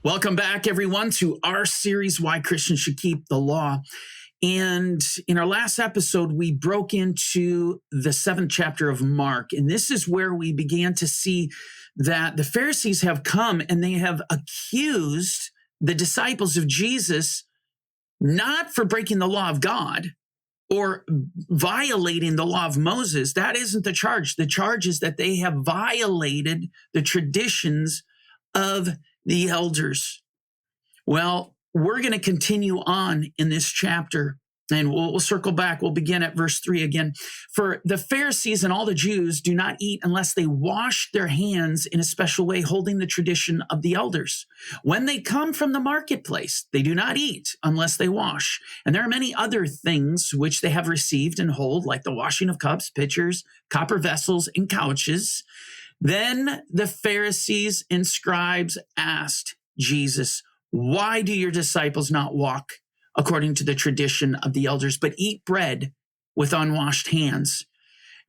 Welcome back, everyone, to our series, Why Christians Should Keep the Law. And in our last episode, we broke into the 7th chapter of Mark. And this is where we began to see that the Pharisees have come and they have accused the disciples of Jesus not for breaking the law of God or violating the law of Moses. That isn't the charge. The charge is that they have violated the traditions of the elders. Well, we're going to continue on in this chapter, and we'll circle back. We'll begin at verse 3 again. For the Pharisees and all the Jews do not eat unless they wash their hands in a special way, holding the tradition of the elders. When they come from the marketplace, they do not eat unless they wash. And there are many other things which they have received and hold, like the washing of cups, pitchers, copper vessels, and couches. Then the Pharisees and scribes asked Jesus, "Why do your disciples not walk according to the tradition of the elders, but eat bread with unwashed hands?"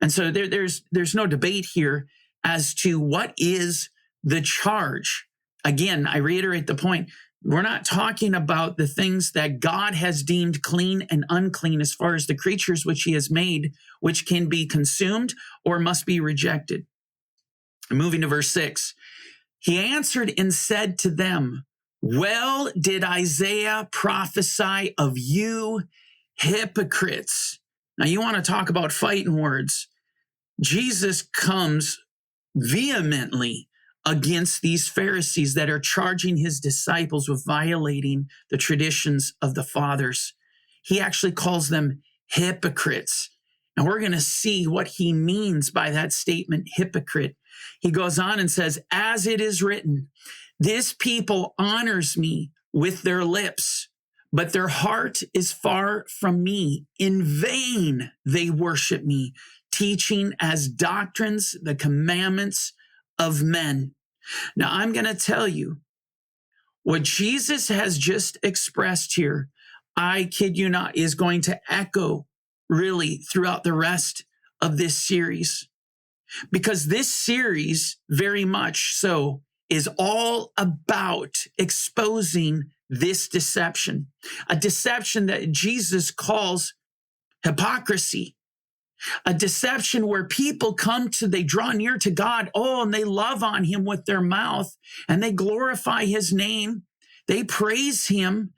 And so there's no debate here as to what is the charge. Again, I reiterate the point. We're not talking about the things that God has deemed clean and unclean as far as the creatures which he has made, which can be consumed or must be rejected. Moving to verse 6, he answered and said to them, "Well did Isaiah prophesy of you hypocrites." Now you want to talk about fighting words. Jesus comes vehemently against these Pharisees that are charging his disciples with violating the traditions of the fathers. He actually calls them hypocrites. And we're going to see what he means by that statement, hypocrite. He goes on and says, "As it is written, this people honors me with their lips, but their heart is far from me. In vain they worship me, teaching as doctrines the commandments of men." Now I'm going to tell you what Jesus has just expressed here. I kid you not, is going to echo really throughout the rest of this series. Because this series, very much so, is all about exposing this deception, a deception that Jesus calls hypocrisy, a deception where people they draw near to God, and they love on him with their mouth, and they glorify his name, they praise him,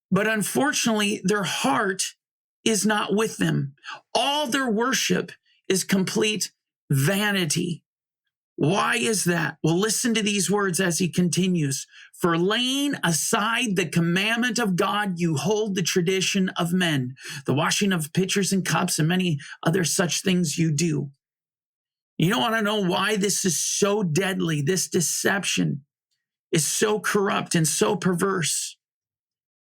but unfortunately, their heart is not with them. All their worship is complete vanity. Why is that? Well, listen to these words as he continues. "For laying aside the commandment of God, you hold the tradition of men, the washing of pitchers and cups, and many other such things you do." You don't want to know why this is so deadly. This deception is so corrupt and so perverse.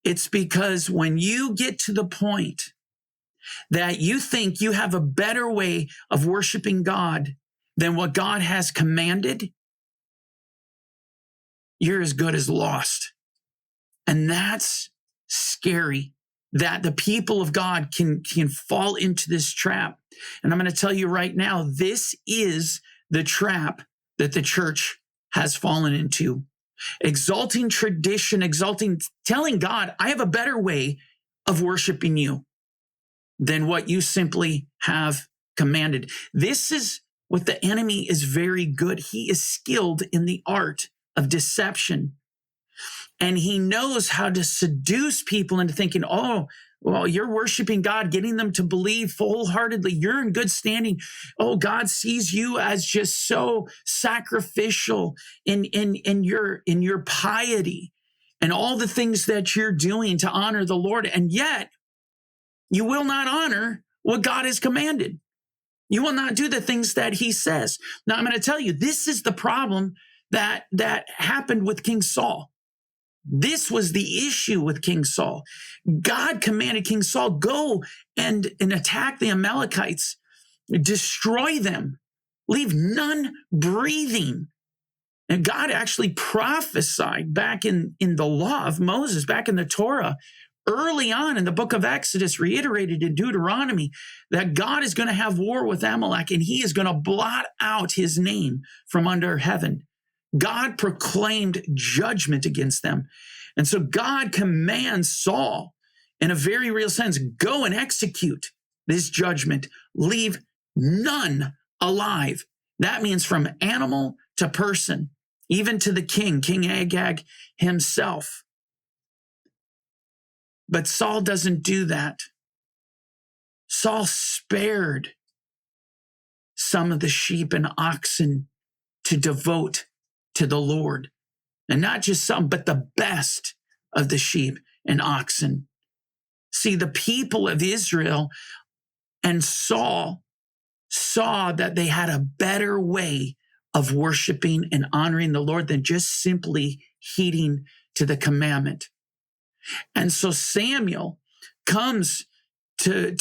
It's because when you get to the point that you think you have a better way of worshiping God than what God has commanded, you're as good as lost. And that's scary, that the people of God can fall into this trap. And I'm going to tell you right now, this is the trap that the church has fallen into. Exalting tradition, telling God, I have a better way of worshiping you than what you simply have commanded. This is what the enemy is very good. He is skilled in the art of deception. And he knows how to seduce people into thinking, you're worshiping God, getting them to believe full-heartedly. You're in good standing. God sees you as just so sacrificial in your piety and all the things that you're doing to honor the Lord. And yet, you will not honor what God has commanded. You will not do the things that he says. Now, I'm going to tell you, this is the problem that happened with King Saul. This was the issue with King Saul. God commanded King Saul, go and attack the Amalekites, destroy them, leave none breathing. And God actually prophesied back in the law of Moses, back in the Torah, early on in the book of Exodus, reiterated in Deuteronomy, that God is going to have war with Amalek and he is going to blot out his name from under heaven. God proclaimed judgment against them. And so God commands Saul, in a very real sense, go and execute this judgment. Leave none alive. That means from animal to person, even to the king, King Agag himself. But Saul doesn't do that. Saul spared some of the sheep and oxen to devote to the Lord. And not just some, but the best of the sheep and oxen. See, the people of Israel and Saul saw that they had a better way of worshiping and honoring the Lord than just simply heeding to the commandment. And so Samuel comes to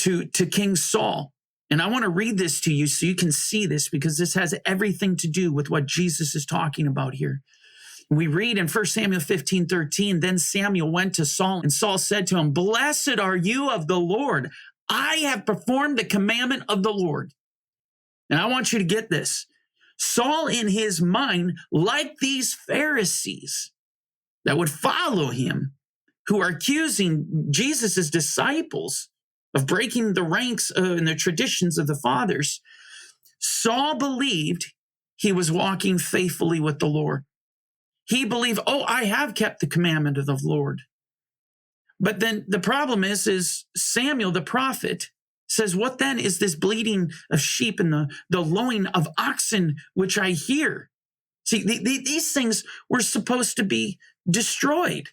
King Saul. And I want to read this to you so you can see this, because this has everything to do with what Jesus is talking about here. We read in 1 Samuel 15:13, then Samuel went to Saul, and Saul said to him, blessed are you of the Lord. I have performed the commandment of the Lord. And I want you to get this. Saul, in his mind, like these Pharisees that would follow him, who are accusing Jesus' disciples of breaking the ranks and the traditions of the fathers, Saul believed he was walking faithfully with the Lord. He believed, I have kept the commandment of the Lord. But then the problem is Samuel, the prophet, says, what then is this bleating of sheep and the lowing of oxen, which I hear? See, these things were supposed to be destroyed.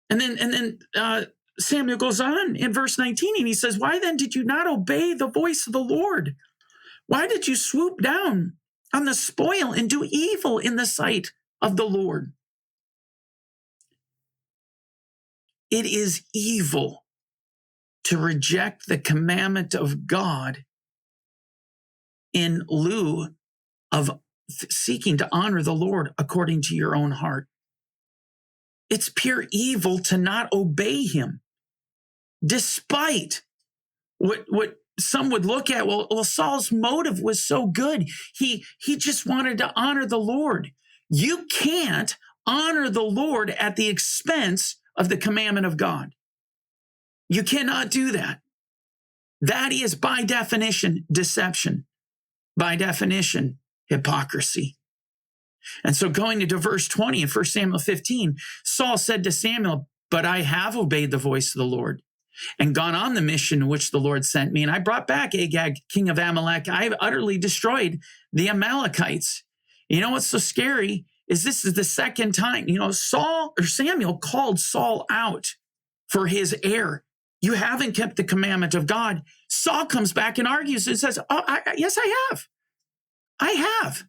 And then Samuel goes on in verse 19, and he says, why then did you not obey the voice of the Lord? Why did you swoop down on the spoil and do evil in the sight of the Lord? It is evil to reject the commandment of God in lieu of seeking to honor the Lord according to your own heart. It's pure evil to not obey him, despite what some would look at. Well, Saul's motive was so good. He just wanted to honor the Lord. You can't honor the Lord at the expense of the commandment of God. You cannot do that. That is, by definition, deception. By definition, hypocrisy. And so going into verse 20 in 1 Samuel 15, Saul said to Samuel, but I have obeyed the voice of the Lord and gone on the mission which the Lord sent me. And I brought back Agag, king of Amalek. I have utterly destroyed the Amalekites. You know what's so scary is this is the second time, Samuel called Saul out for his error. You haven't kept the commandment of God. Saul comes back and argues and says, yes, I have. I have.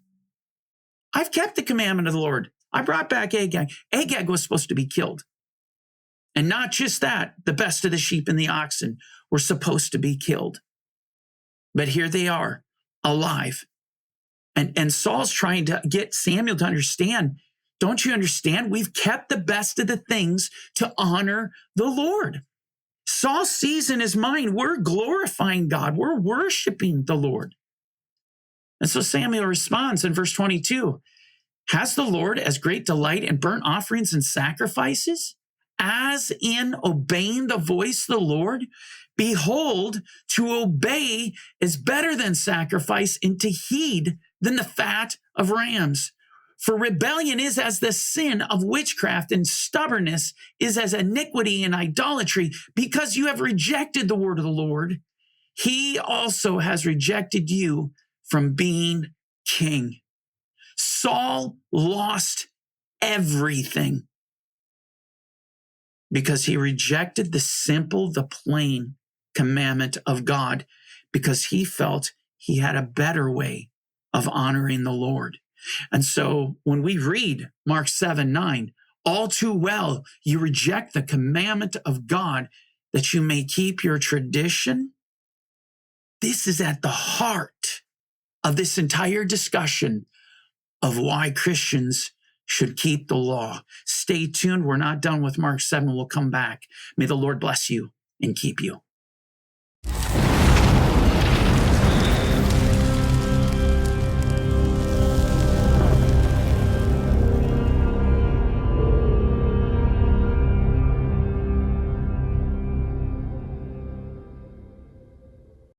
I've kept the commandment of the Lord. I brought back Agag. Agag was supposed to be killed. And not just that, the best of the sheep and the oxen were supposed to be killed. But here they are, alive. And Saul's trying to get Samuel to understand, don't you understand? We've kept the best of the things to honor the Lord. Saul sees in his mind, we're glorifying God. We're worshiping the Lord. And so Samuel responds in verse 22, has the Lord as great delight in burnt offerings and sacrifices as in obeying the voice of the Lord? Behold, to obey is better than sacrifice, and to heed than the fat of rams. For rebellion is as the sin of witchcraft, and stubbornness is as iniquity and idolatry. Because you have rejected the word of the Lord, he also has rejected you from being king. Saul lost everything because he rejected the simple, the plain commandment of God, because he felt he had a better way of honoring the Lord. And so when we read Mark 7:9, all too well, you reject the commandment of God that you may keep your tradition. This is at the heart of this entire discussion of why Christians should keep the law. Stay tuned. We're not done with Mark 7. We'll come back. May the Lord bless you and keep you.